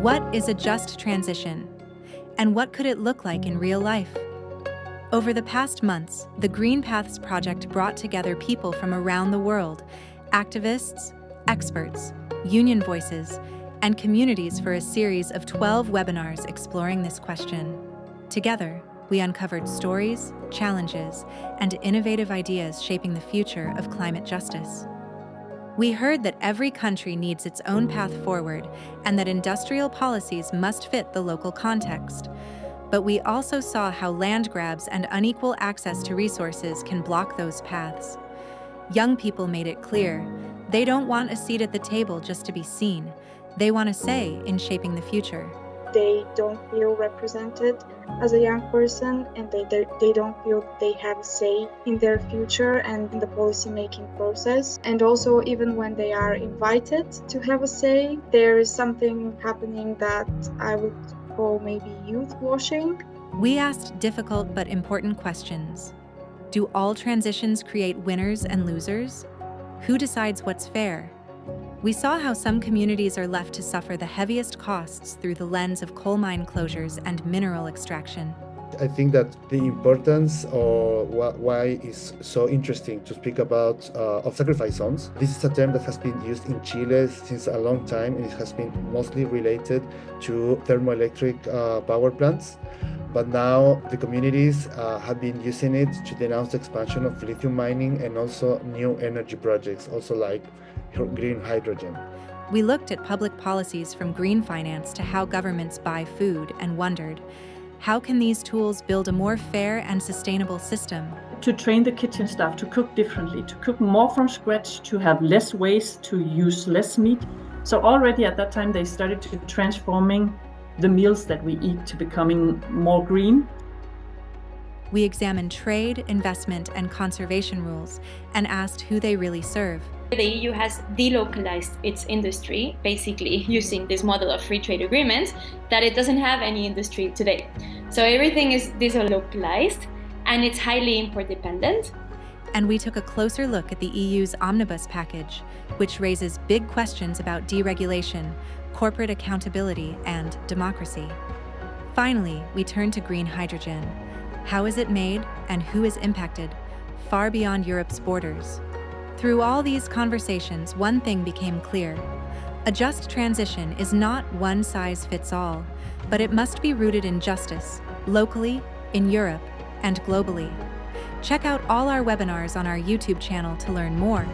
What is a just transition? And what could it look like in real life? Over the past months, the GreenPaths project brought together people from around the world, activists, experts, union voices, and communities for a series of 12 webinars exploring this question. Together, we uncovered stories, challenges, and innovative ideas shaping the future of climate justice. We heard that every country needs its own path forward and that industrial policies must fit the local context. But we also saw how land grabs and unequal access to resources can block those paths. Young people made it clear they don't want a seat at the table just to be seen. They want a say in shaping the future. They don't feel represented as a young person, and they don't feel they have a say in their future and in the policy-making process. And also, even when they are invited to have a say, there is something happening that I would call maybe youth washing. We asked difficult but important questions. Do all transitions create winners and losers? Who decides what's fair? We saw how some communities are left to suffer the heaviest costs through the lens of coal mine closures and mineral extraction. I think that the importance or why it's so interesting to speak about of sacrifice zones. This is a term that has been used in Chile since a long time, and it has been mostly related to thermoelectric power plants. But now the communities have been using it to denounce the expansion of lithium mining and also new energy projects, also like green hydrogen. We looked at public policies from green finance to how governments buy food and wondered, how can these tools build a more fair and sustainable system? To train the kitchen staff to cook differently, to cook more from scratch, to have less waste, to use less meat. So already at that time they started to transforming the meals that we eat to becoming more green. We examined trade, investment, and conservation rules and asked who they really serve. The EU has delocalized its industry, basically using this model of free trade agreements, that it doesn't have any industry today. So everything is delocalized and it's highly import dependent. And we took a closer look at the EU's omnibus package, which raises big questions about deregulation, corporate accountability, and democracy. Finally, we turned to green hydrogen. How is it made and who is impacted, far beyond Europe's borders? Through all these conversations, one thing became clear. A just transition is not one size fits all, but it must be rooted in justice, locally, in Europe, and globally. Check out all our webinars on our YouTube channel to learn more.